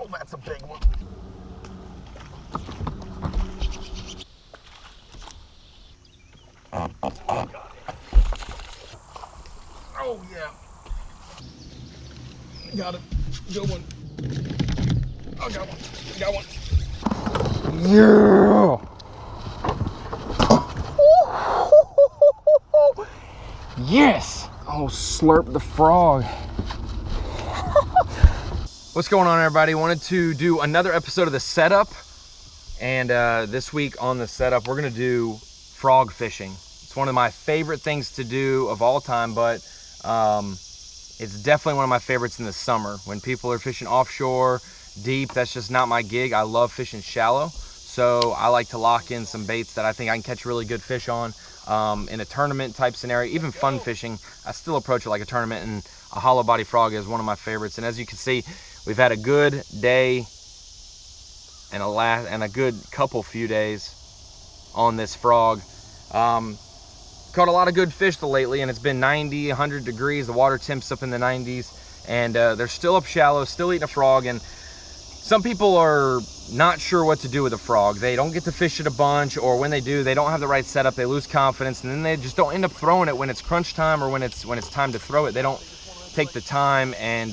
Oh, that's a big one. Oh, yeah. Got it. Good one. Oh, got one. Got one. Yeah. Yes. Oh, slurp the frog. What's going on, everybody? Wanted to do another episode of the setup, and this week on the setup we're gonna do frog fishing. It's one of my favorite things to do of all time, but it's definitely one of my favorites in the summer when people are fishing offshore, deep. That's just not my gig. I love fishing shallow, so I like to lock in some baits that I think I can catch really good fish on in a tournament type scenario. Even fun fishing, I still approach it like a tournament, and a hollow body frog is one of my favorites. And as you can see, we've had a good day and a good few days on this frog. Caught a lot of good fish lately, and it's been 90, 100 degrees. The water temps up in the 90s, and they're still up shallow, still eating a frog. And some people are not sure what to do with a frog. They don't get to fish it a bunch, or when they do, they don't have the right setup. They lose confidence, and then they just don't end up throwing it when it's crunch time, or when it's time to throw it. They don't take the time and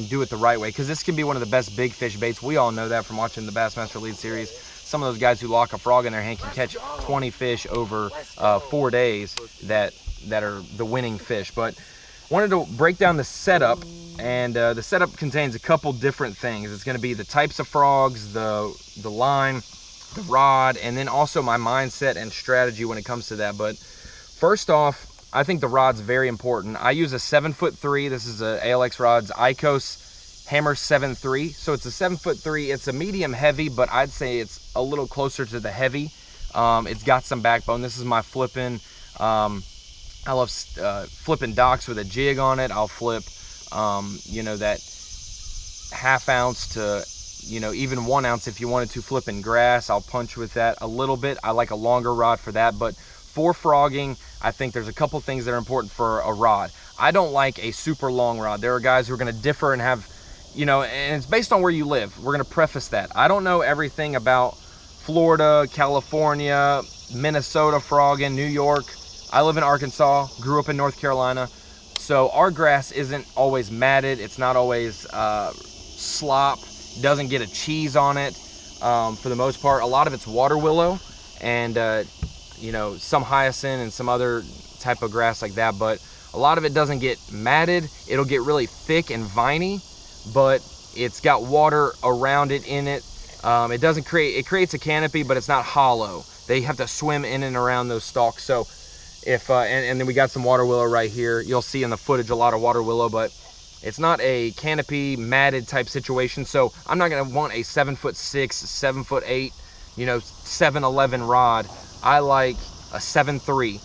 do it the right way, because this can be one of the best big fish baits. We all know that from watching the Bassmaster Lead Series. Some of those guys who lock a frog in their hand can catch 20 fish over 4 days that are the winning fish. But wanted to break down the setup, and the setup contains a couple different things. It's going to be the types of frogs, the line, the rod, and then also my mindset and strategy when it comes to that. But first off, I think the rod's very important. I use a 7'3". This is a ALX Rods IKOS Hammer 7'3". So it's a 7'3". It's a medium heavy, but I'd say it's a little closer to the heavy. It's got some backbone. This is my flipping. I love flipping docks with a jig on it. I'll flip, you know, that ½ ounce to, you know, even 1 ounce if you wanted to, flipping grass. I'll punch with that a little bit. I like a longer rod for that, but for frogging, I think there's a couple things that are important for a rod. I don't like a super long rod. There are guys who are going to differ and have, you know, and it's based on where you live. We're going to preface that. I don't know everything about Florida, California, Minnesota frogging, New York. I live in Arkansas, grew up in North Carolina. So our grass isn't always matted. It's not always slop. Doesn't get a cheese on it for the most part. A lot of it's water willow and, you know, some hyacinth and some other type of grass like that. But a lot of it doesn't get matted. It'll get really thick and viney, but it's got water around it in it. It creates a canopy, but it's not hollow. They have to swim in and around those stalks. So if and then we got some water willow right here. You'll see in the footage a lot of water willow, but it's not a canopy matted type situation. So I'm not gonna want a 7'6", 7'8", you know, 7'11" rod. I like a 7'3".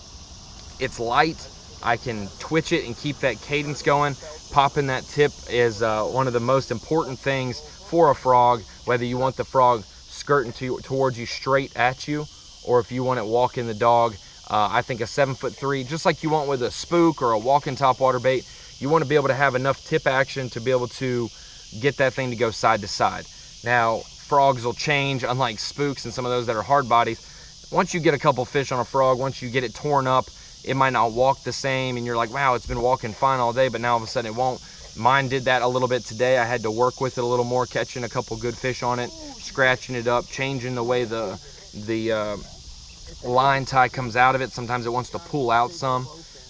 It's light. I can twitch it and keep that cadence going. Popping that tip is one of the most important things for a frog, whether you want the frog skirting towards you straight at you, or if you want it walking the dog. I think a 7'3", just like you want with a spook or a walking topwater bait, you want to be able to have enough tip action to be able to get that thing to go side to side. Now, frogs will change, unlike spooks and some of those that are hard bodies. Once you get a couple fish on a frog, once you get it torn up, it might not walk the same, and you're like, wow, it's been walking fine all day, but now all of a sudden it won't. Mine did that a little bit today. I had to work with it a little more, catching a couple good fish on it, scratching it up, changing the way the line tie comes out of it. Sometimes it wants to pull out some.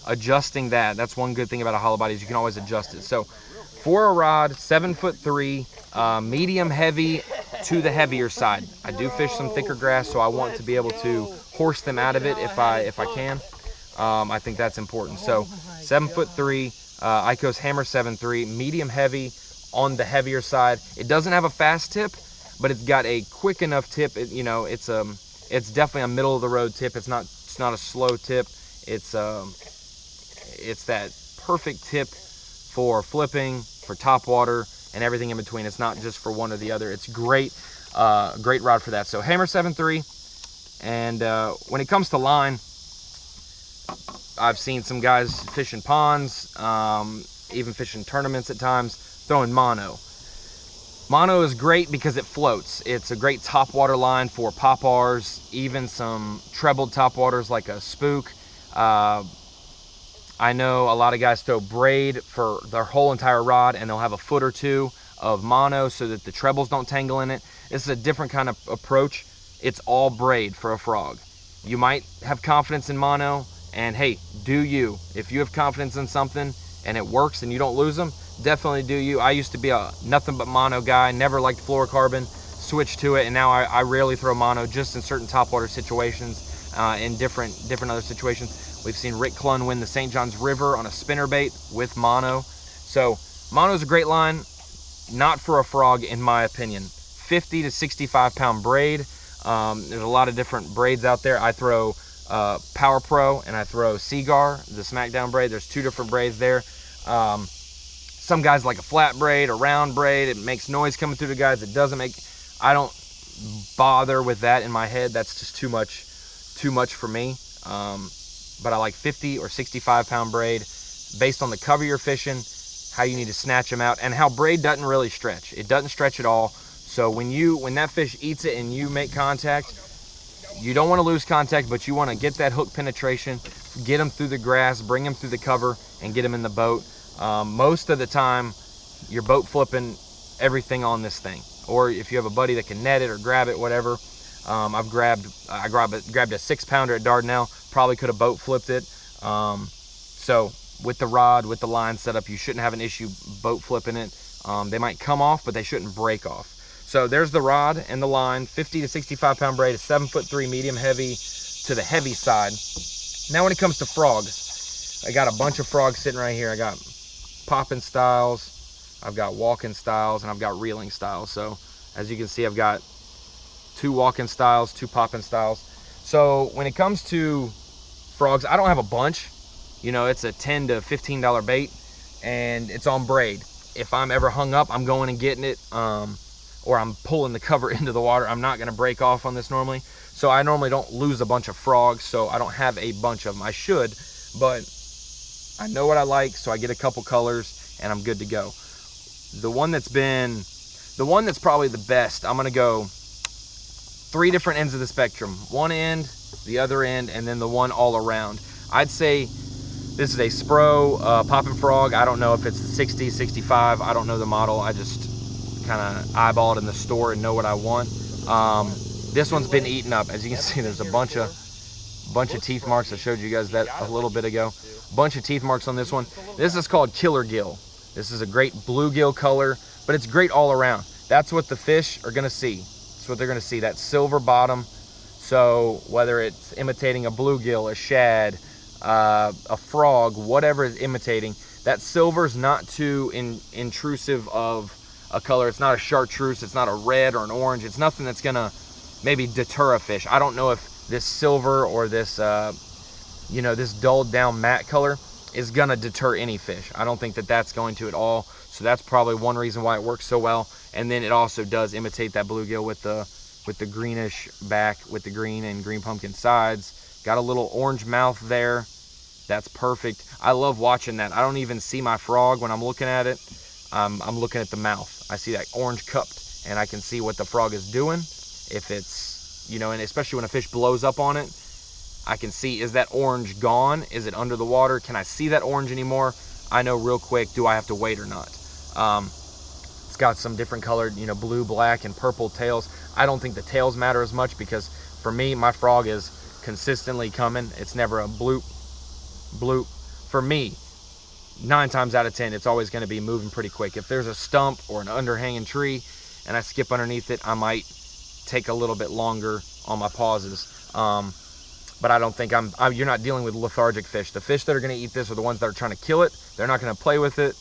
Adjusting that. That's one good thing about a hollow body, is you can always adjust it. So for a rod, 7'3", medium heavy to the heavier side. I do fish some thicker grass, so I want to be able to horse them out of it if I can. I think that's important. So 7'3", IKOS Hammer 7'3", medium heavy on the heavier side. It doesn't have a fast tip, but it's got a quick enough tip. You know, it's definitely a middle of the road tip. It's not a slow tip. It's that perfect tip for flipping, for topwater, and everything in between. It's not just for one or the other. It's great, great rod for that. So Hammer 7'3", and when it comes to line, I've seen some guys fishing ponds, even fishing tournaments at times, throwing mono. Mono is great because it floats. It's a great topwater line for poppars, even some trebled topwaters like a spook. I know a lot of guys throw braid for their whole entire rod, and they'll have a foot or two of mono so that the trebles don't tangle in it. This is a different kind of approach. It's all braid for a frog. You might have confidence in mono, and hey, do you. If you have confidence in something and it works and you don't lose them, definitely do you. I used to be a nothing but mono guy, never liked fluorocarbon, switched to it, and now I rarely throw mono, just in certain topwater situations, in different other situations. We've seen Rick Clunn win the St. Johns River on a spinnerbait with mono. So mono is a great line, not for a frog in my opinion. 50 to 65 pound braid. There's a lot of different braids out there. I throw Power Pro and I throw Seaguar, the Smackdown braid. There's two different braids there. Some guys like a flat braid, a round braid. It makes noise coming through the guys. It doesn't make, I don't bother with that in my head. That's just too much for me. But I like 50 or 65 pound braid based on the cover you're fishing, how you need to snatch them out, and how braid doesn't really stretch. It doesn't stretch at all. So when that fish eats it and you make contact, you don't want to lose contact, but you want to get that hook penetration, get them through the grass, bring them through the cover, and get them in the boat. Most of the time, you're boat flipping everything on this thing. Or if you have a buddy that can net it or grab it, whatever. I grabbed a 6 pounder at Dardanelle. Probably could have boat flipped it. So with the rod, with the line set up, you shouldn't have an issue boat flipping it. They might come off, but they shouldn't break off. So there's the rod and the line, 50 to 65 pound braid, a 7'3" medium heavy to the heavy side. Now when it comes to frogs, I got a bunch of frogs sitting right here. I got popping styles, I've got walking styles, and I've got reeling styles. So as you can see, I've got 2 walking styles, 2 popping styles. So when it comes to frogs, I don't have a bunch. You know, it's a $10 to $15 bait, and it's on braid. If I'm ever hung up, I'm going and getting it, or I'm pulling the cover into the water. I'm not gonna break off on this normally. So I normally don't lose a bunch of frogs, so I don't have a bunch of them. I should, but I know what I like, so I get a couple colors, and I'm good to go. The one that's probably the best, I'm gonna go 3 different ends of the spectrum. One end, the other end, and then the one all around. I'd say this is a Spro popping frog. I don't know if it's the 60, 65. I don't know the model. I just kind of eyeball it in the store and know what I want. This one's been eaten up. As you can see, there's a bunch of teeth marks. I showed you guys that a little bit ago. Bunch of teeth marks on this one. This is called Killer Gill. This is a great bluegill color, but it's great all around. That's what the fish are gonna see. That's what they're gonna see, that silver bottom. So whether it's imitating a bluegill, a shad, a frog, whatever is imitating, that silver's not too intrusive of a color. It's not a chartreuse, it's not a red or an orange. It's nothing that's gonna maybe deter a fish. I don't know if this silver or this this dulled down matte color is gonna deter any fish. I don't think that that's going to at all. So that's probably one reason why it works so well. And then it also does imitate that bluegill with the greenish back, with the green and green pumpkin sides. Got a little orange mouth there. That's perfect. I love watching that. I don't even see my frog when I'm looking at it. I'm looking at the mouth. I see that orange cupped, and I can see what the frog is doing. If it's, and especially when a fish blows up on it, I can see, is that orange gone? Is it under the water? Can I see that orange anymore? I know real quick, do I have to wait or not? It's got some different colored, blue, black, and purple tails. I don't think the tails matter as much, because for me, my frog is consistently coming. It's never a bloop, bloop. For me, 9 times out of 10, it's always going to be moving pretty quick. If there's a stump or an underhanging tree and I skip underneath it, I might take a little bit longer on my pauses. But I don't think you're not dealing with lethargic fish. The fish that are going to eat this are the ones that are trying to kill it. They're not going to play with it.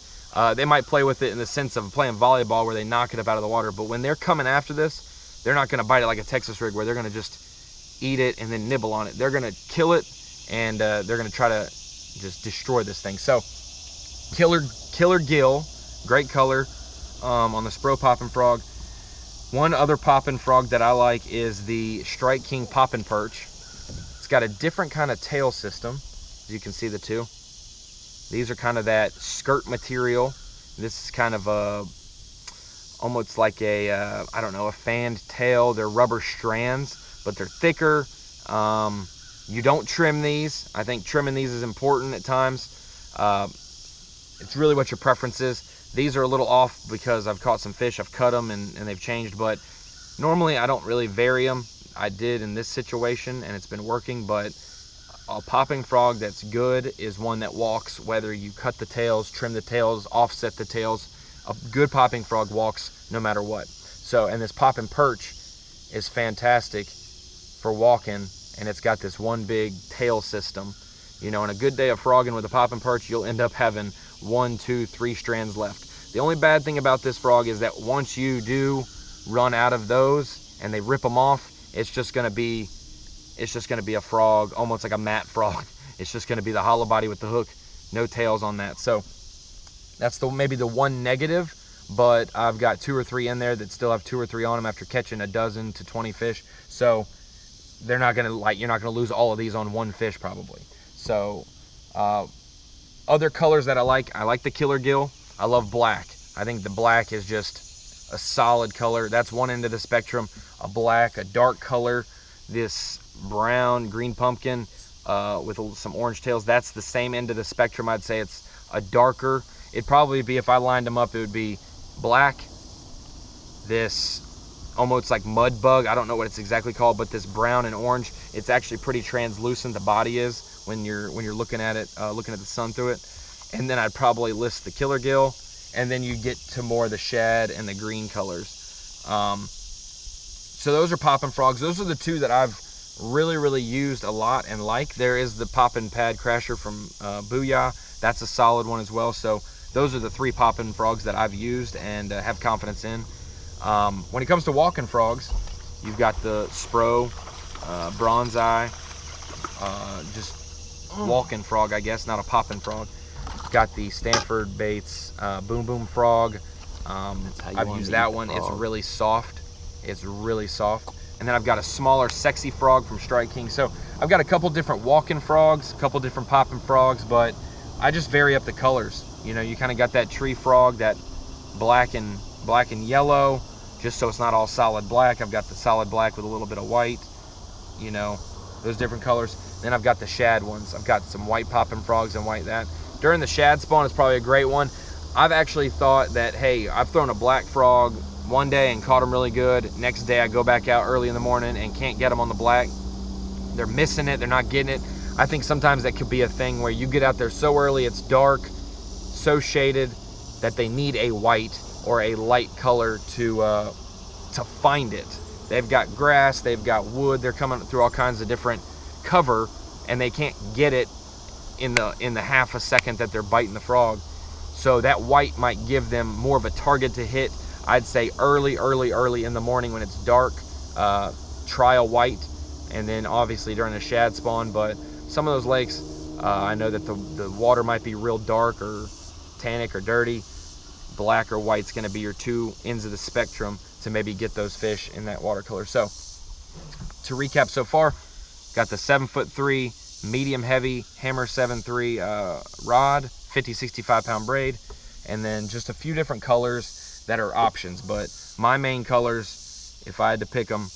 They might play with it in the sense of playing volleyball, where they knock it up out of the water. But when they're coming after this, they're not going to bite it like a Texas rig, where they're going to just eat it and then nibble on it. They're going to kill it, and they're going to try to just destroy this thing. So Killer Gill, great color on the Spro popping frog. One other popping frog that I like is the Strike King popping perch. It's got a different kind of tail system. As you can see, the two. These are kind of that skirt material. This is kind of a almost like a, I don't know, a fanned tail. They're rubber strands, but they're thicker. You don't trim these. I think trimming these is important at times. It's really what your preference is. These are a little off because I've caught some fish, I've cut them, and they've changed, but normally I don't really vary them. I did in this situation, and it's been working, but a popping frog that's good is one that walks, whether you cut the tails, trim the tails, offset the tails. A good popping frog walks no matter what. So, and this pop and perch is fantastic for walking, and it's got this one big tail system. You know, on a good day of frogging with a pop and perch, you'll end up having 1, 2, 3 strands left. The only bad thing about this frog is that once you do run out of those and they rip them off, it's just gonna be a frog, almost like a mat frog. It's just gonna be the hollow body with the hook, no tails on that. So that's maybe the one negative, but I've got 2 or 3 in there that still have 2 or 3 on them after catching a dozen to 20 fish. So they're not gonna, like, you're not gonna lose all of these on one fish probably. So other colors that I like the killer gill. I love black. I think the black is just a solid color. That's one end of the spectrum. A black, a dark color. This brown, green pumpkin with some orange tails, that's the same end of the spectrum. I'd say it's a darker. It'd probably be, if I lined them up, it would be black, this almost like mud bug, I don't know what it's exactly called, but this brown and orange. It's actually pretty translucent, the body is, when you're looking at it, looking at the sun through it. And then I'd probably list the killer gill, and then you get to more of the shad and the green colors. So those are poppin' frogs. Those are the 2 that I've really used a lot and like. There is the poppin' pad crasher from Booyah. That's a solid one as well. So those are the 3 poppin' frogs that I've used and have confidence in. When it comes to walking frogs, you've got the Spro, Bronze Eye, just walking frog, I guess, not a poppin' frog. Got the Stanford Baits Boom Boom Frog. I've used that one. It's really soft. It's really soft. And then I've got a smaller sexy frog from Strike King. So I've got a couple different walking frogs, a couple different popping frogs, but I just vary up the colors. You know, you kind of got that tree frog, that black and yellow, just so it's not all solid black. I've got the solid black with a little bit of white, you know, those different colors. Then I've got the shad ones. I've got some white popping frogs and white that. During the shad spawn, it's probably a great one. I've actually thought that, hey, I've thrown a black frog one day and caught them really good. Next day I go back out early in the morning and can't get them on the black. They're missing it, they're not getting it. I think sometimes that could be a thing where you get out there so early, it's dark, so shaded, that they need a white or a light color to find it. They've got grass, they've got wood, they're coming through all kinds of different cover, and they can't get it in the half a second that they're biting the frog. So that white might give them more of a target to hit. I'd say early in the morning when it's dark, try a white, and then obviously during the shad spawn. But some of those lakes, I know that the water might be real dark or tannic or dirty. Black or white's gonna be your 2 ends of the spectrum to maybe get those fish in that watercolor. So to recap so far, got the 7'3" medium heavy Hammer 7.3 rod, 50-65 pound braid, and then just a few different colors that are options. But my main colors, if I had to pick them,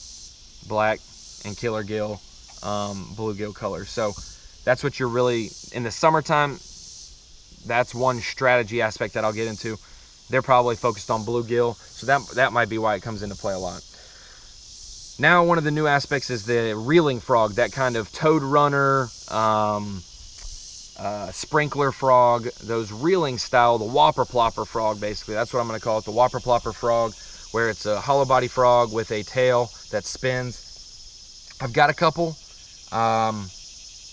black and killer gill, bluegill colors. So that's what you're really, in the summertime, that's one strategy aspect that I'll get into. They're probably focused on bluegill, so that might be why it comes into play a lot. Now, one of the new aspects is the reeling frog, that kind of toad runner, sprinkler frog, those reeling style, the whopper plopper frog, basically. That's what I'm going to call it, the whopper plopper frog, where it's a hollow body frog with a tail that spins. I've got a couple.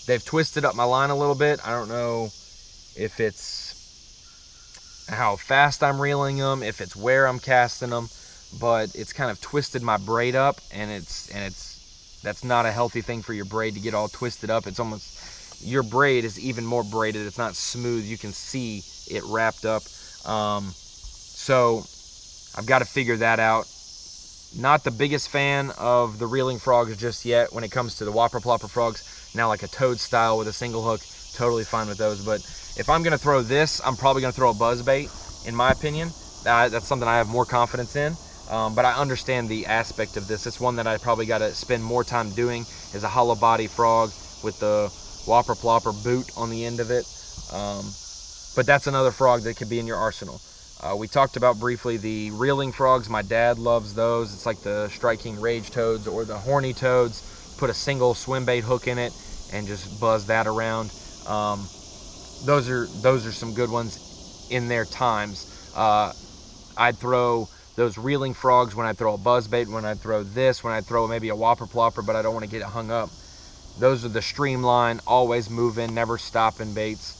They've twisted up my line a little bit. I don't know if it's how fast I'm reeling them, if it's where I'm casting them, but it's kind of twisted my braid up, and that's not a healthy thing for your braid to get all twisted up. It's almost, your braid is even more braided. It's not smooth. You can see it wrapped up. So I've got to figure that out. Not the biggest fan of the reeling frogs just yet when it comes to the whopper plopper frogs. Now like a toad style with a single hook, totally fine with those. But if I'm gonna throw this, I'm probably gonna throw a buzz bait, in my opinion. That's something I have more confidence in. But I understand the aspect of this. It's one that I probably got to spend more time doing, is a hollow body frog with the whopper plopper boot on the end of it. But that's another frog that could be in your arsenal. We talked about briefly the reeling frogs. My dad loves those. It's like the striking rage toads or the horny toads. Put a single swim bait hook in it and just buzz that around. Those are some good ones in their times. I'd throw those reeling frogs when I throw a buzz bait, when I throw this, when I throw maybe a whopper plopper, but I don't want to get it hung up. Those are the streamline, always moving, never stopping baits.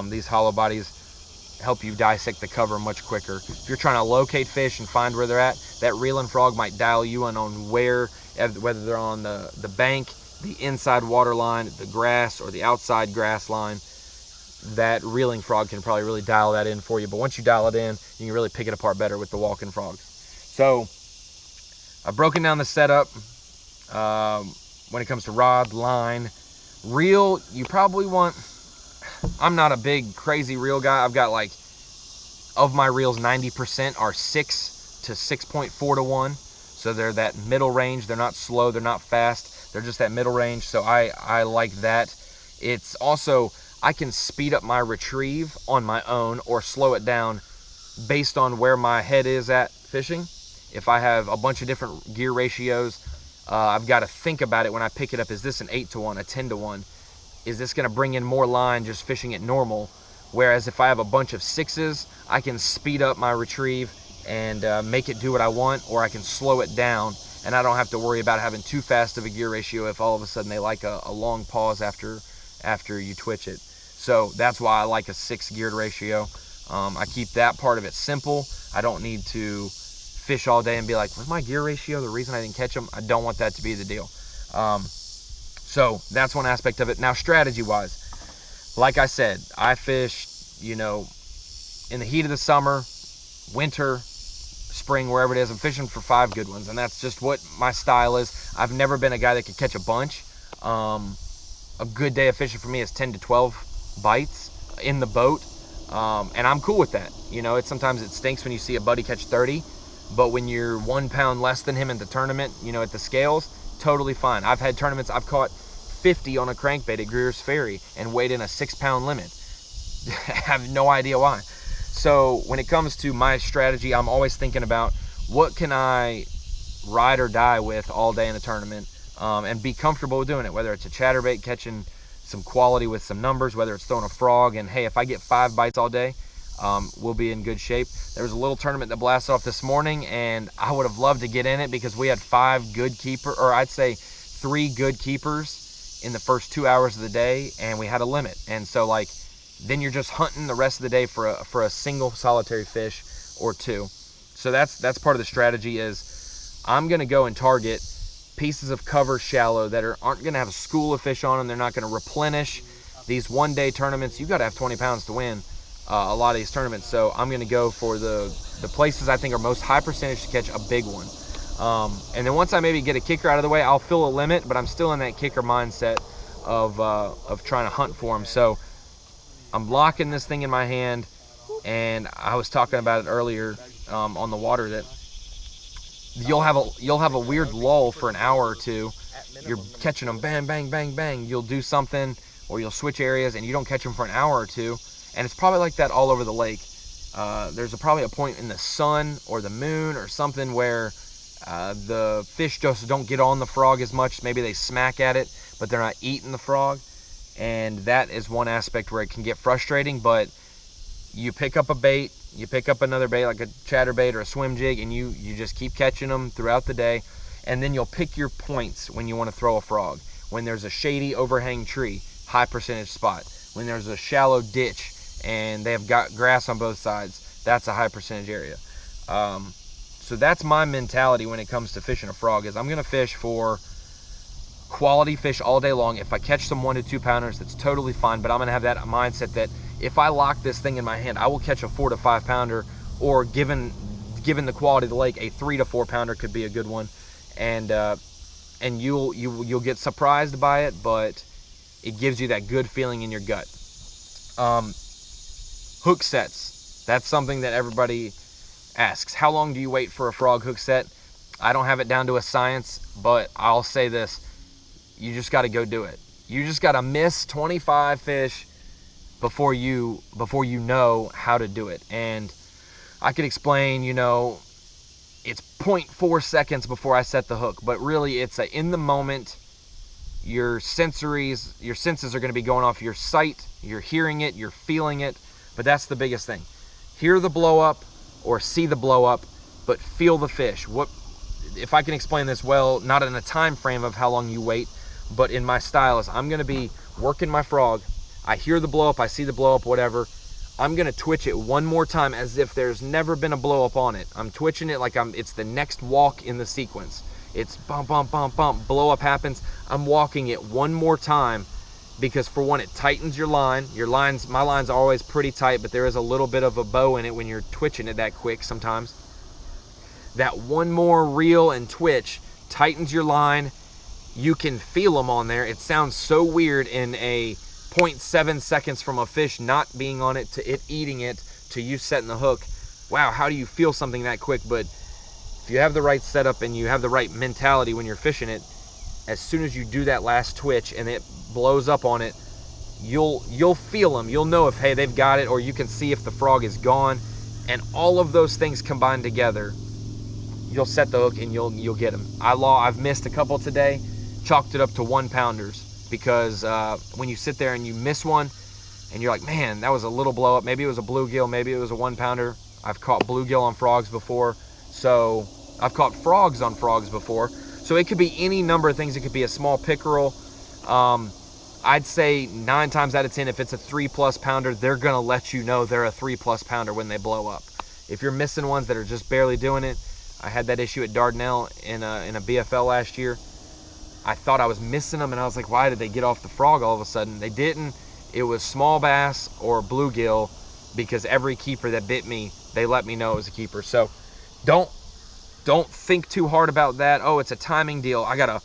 These hollow bodies help you dissect the cover much quicker. If you're trying to locate fish and find where they're at, that reeling frog might dial you in on whether they're on the bank, the inside water line, the grass, or the outside grass line. That reeling frog can probably really dial that in for you. But once you dial it in, you can really pick it apart better with the walking frogs. So I've broken down the setup when it comes to rod, line, reel. You probably want, I'm not a big crazy reel guy. I've got, like, of my reels, 90% are 6 to 6.4 to 1. So they're that middle range. They're not slow, they're not fast, they're just that middle range. So I like that. It's also, I can speed up my retrieve on my own or slow it down based on where my head is at fishing. If I have a bunch of different gear ratios, I've got to think about it when I pick it up. Is this an 8 to 1, a 10 to 1? Is this going to bring in more line just fishing it normal? Whereas if I have a bunch of 6s, I can speed up my retrieve and make it do what I want, or I can slow it down, and I don't have to worry about having too fast of a gear ratio if all of a sudden they like a long pause after you twitch it. So that's why I like a 6 geared ratio. I keep that part of it simple. I don't need to fish all day and be like, was my gear ratio the reason I didn't catch them? I don't want that to be the deal. So that's one aspect of it. Now, strategy wise, like I said, I fish, in the heat of the summer, winter, spring, wherever it is. I'm fishing for 5 good ones, and that's just what my style is. I've never been a guy that could catch a bunch. A good day of fishing for me is 10 to 12 bites in the boat, and I'm cool with that. Sometimes it stinks when you see a buddy catch 30, but when you're 1 pound less than him in the tournament, at the scales, totally fine. I've had tournaments I've caught 50 on a crankbait at Greer's Ferry and weighed in a 6 pound limit. I have no idea why. So when it comes to my strategy, I'm always thinking about what can I ride or die with all day in a tournament, and be comfortable with doing it, whether it's a chatterbait catching some quality with some numbers, whether it's throwing a frog, and hey, if I get 5 bites all day, we'll be in good shape. There was a little tournament that blasted off this morning, and I would have loved to get in it because we had 5 good keeper, or I'd say 3 good keepers in the first 2 hours of the day, and we had a limit. And so, like, then you're just hunting the rest of the day for a single solitary fish or 2. So that's part of the strategy. Is I'm gonna go and target pieces of cover shallow that aren't gonna have a school of fish on them. They're not gonna replenish. These one-day tournaments, you gotta have 20 pounds to win a lot of these tournaments. So I'm gonna go for the places I think are most high percentage to catch a big one. And then once I maybe get a kicker out of the way, I'll fill a limit, but I'm still in that kicker mindset of trying to hunt for them. So I'm locking this thing in my hand, and I was talking about it earlier on the water that you'll have a weird lull for an hour or two. You're catching them, bang, bang, bang, bang. You'll do something, or you'll switch areas, and you don't catch them for an hour or two. And it's probably like that all over the lake. There's probably a point in the sun or the moon or something where the fish just don't get on the frog as much. Maybe they smack at it, but they're not eating the frog. And that is one aspect where it can get frustrating. But you pick up a bait, you pick up another bait like a chatterbait or a swim jig, and you just keep catching them throughout the day. And then you'll pick your points when you want to throw a frog. When there's a shady overhang tree, high percentage spot. When there's a shallow ditch and they have got grass on both sides, that's a high percentage area. So that's my mentality when it comes to fishing a frog. Is I'm gonna fish for quality fish all day long. If I catch some 1 to 2 pounders, that's totally fine, but I'm gonna have that mindset that if I lock this thing in my hand, I will catch a 4 to 5 pounder, or given the quality of the lake, a 3 to 4 pounder could be a good one. And you'll get surprised by it, but it gives you that good feeling in your gut. Hook sets, that's something that everybody asks, how long do you wait for a frog hook set? I don't have it down to a science, but I'll say this. You just got to go do it. You just got to miss 25 fish before you know how to do it. And I could explain, you know, it's 0.4 seconds before I set the hook, but really it's in the moment. Your senses are going to be going off your sight. You're hearing it, you're feeling it, but that's the biggest thing. Hear the blow up or see the blow up, but feel the fish. What if I can explain this well, not in a time frame of how long you wait, but in my style is I'm going to be working my frog. I hear the blow up, I see the blow up, whatever. I'm going to twitch it one more time as if there's never been a blow up on it. I'm twitching it like it's the next walk in the sequence. It's bump, bump, bump, bump, blow up happens. I'm walking it one more time because for one, it tightens your line. My line's always pretty tight, but there is a little bit of a bow in it when you're twitching it that quick sometimes. That one more reel and twitch tightens your line. You can feel them on there. It sounds so weird in a 0.7 seconds from a fish not being on it to it eating it to you setting the hook. Wow, how do you feel something that quick? But if you have the right setup and you have the right mentality when you're fishing it, as soon as you do that last twitch and it blows up on it, you'll feel them. You'll know if, hey, they've got it, or you can see if the frog is gone. And all of those things combined together, you'll set the hook and you'll get them. I've missed a couple today, chalked it up to 1-pounders. Because when you sit there and you miss one and you're like, man, that was a little blow up. Maybe it was a bluegill, maybe it was a 1-pounder. I've caught bluegill on frogs before. So I've caught frogs on frogs before. So it could be any number of things. It could be a small pickerel. I'd say 9 times out of 10, if it's a 3+ pounder, they're gonna let you know they're a 3+ pounder when they blow up. If you're missing ones that are just barely doing it, I had that issue at Dardanelle in a BFL last year. I thought I was missing them, and I was like, why did they get off the frog all of a sudden? They didn't. It was small bass or bluegill, because every keeper that bit me, they let me know it was a keeper. So don't think too hard about that. Oh, it's a timing deal. I gotta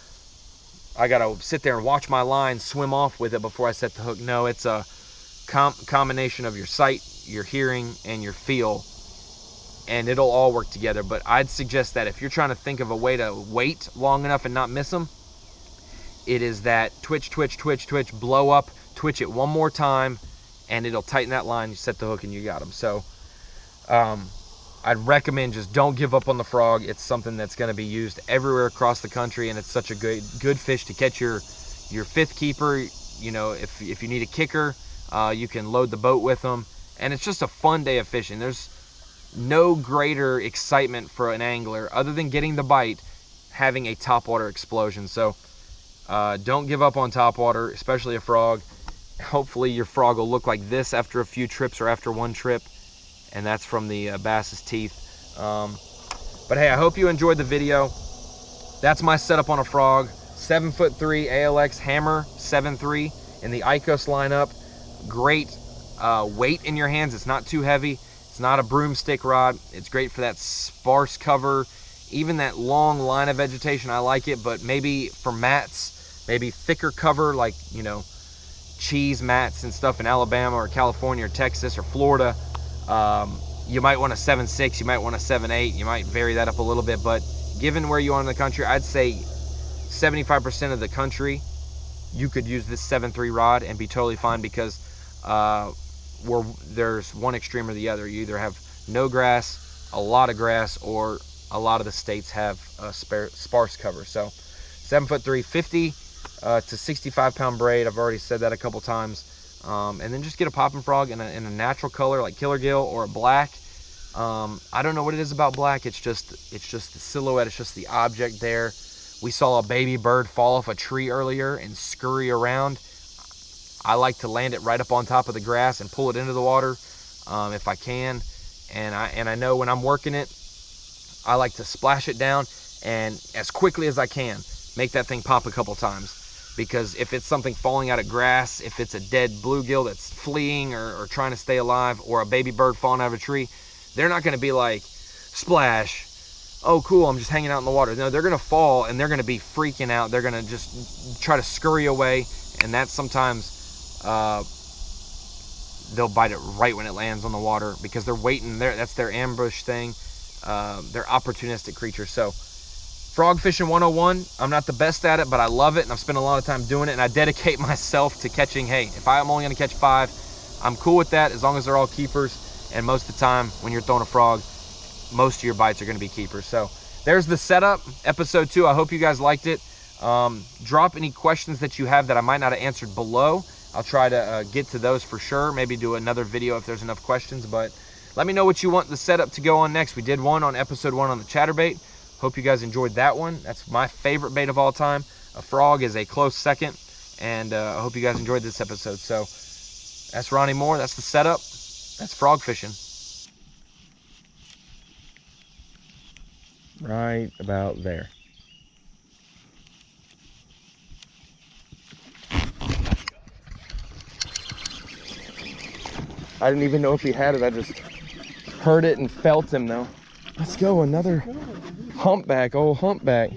sit there and watch my line swim off with it before I set the hook. No, it's a combination of your sight, your hearing, and your feel, and it'll all work together. But I'd suggest that if you're trying to think of a way to wait long enough and not miss them, it is that twitch, twitch, twitch, twitch, blow up, twitch it one more time, and it'll tighten that line. You set the hook and you got them. So I'd recommend just don't give up on the frog. It's something that's going to be used everywhere across the country, and it's such a good fish to catch your 5th keeper. You know, if you need a kicker, you can load the boat with them, and it's just a fun day of fishing. There's no greater excitement for an angler other than getting the bite, having a topwater explosion. So don't give up on topwater, especially a frog. Hopefully your frog will look like this after a few trips or after one trip, and that's from the bass's teeth. But hey, I hope you enjoyed the video. That's my setup on a frog. 7'3" ALX Hammer 7.3 in the IKOS lineup. Great weight in your hands. It's not too heavy. It's not a broomstick rod. It's great for that sparse cover, even that long line of vegetation. I like it, but maybe for mats, maybe thicker cover, like, you know, cheese mats and stuff in Alabama or California or Texas or Florida, you might want a 7.6, you might want a 7.8, you might vary that up a little bit. But given where you are in the country, I'd say 75% of the country, you could use this 7.3 rod and be totally fine, because there's one extreme or the other. You either have no grass, a lot of grass, or a lot of the states have a sparse cover. So 7'3", 50 to 65 pound braid. I've already said that a couple times. And then just get a popping frog in a natural color like killer gill or a black. I don't know what it is about black. It's just the silhouette. It's just the object there. We saw a baby bird fall off a tree earlier and scurry around. I like to land it right up on top of the grass and pull it into the water if I can. And I know when I'm working it, I like to splash it down and as quickly as I can make that thing pop a couple times. Because if it's something falling out of grass, if it's a dead bluegill that's fleeing or trying to stay alive, or a baby bird falling out of a tree, they're not going to be like, splash, oh cool, I'm just hanging out in the water. No, they're going to fall and they're going to be freaking out. They're going to just try to scurry away, and that's sometimes they'll bite it right when it lands on the water because they're waiting there. That's their ambush thing. they're opportunistic creatures. So frog fishing 101, I'm not the best at it, but I love it, and I've spent a lot of time doing it, and I dedicate myself to catching. Hey, if I'm only gonna catch 5, I'm cool with that as long as they're all keepers. And most of the time when you're throwing a frog, most of your bites are gonna be keepers. So there's the setup, episode 2. I hope you guys liked it. Drop any questions that you have that I might not have answered below. I'll try to get to those for sure. Maybe do another video if there's enough questions, but let me know what you want the setup to go on next. We did one on episode 1 on the chatterbait. Hope you guys enjoyed that one. That's my favorite bait of all time. A frog is a close second, and I hope you guys enjoyed this episode. So that's Ronnie Moore. That's the setup. That's frog fishing. Right about there. I didn't even know if he had it. I just heard it and felt him though. Let's go, another humpback, old humpback.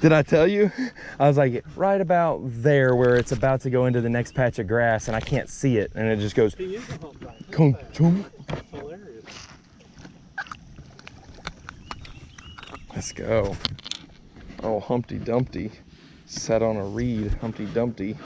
Did I tell you? I was like right about there where it's about to go into the next patch of grass and I can't see it. And it just goes. He is a humpback. Hilarious. Let's go. Oh, Humpty Dumpty sat on a reed, Humpty Dumpty.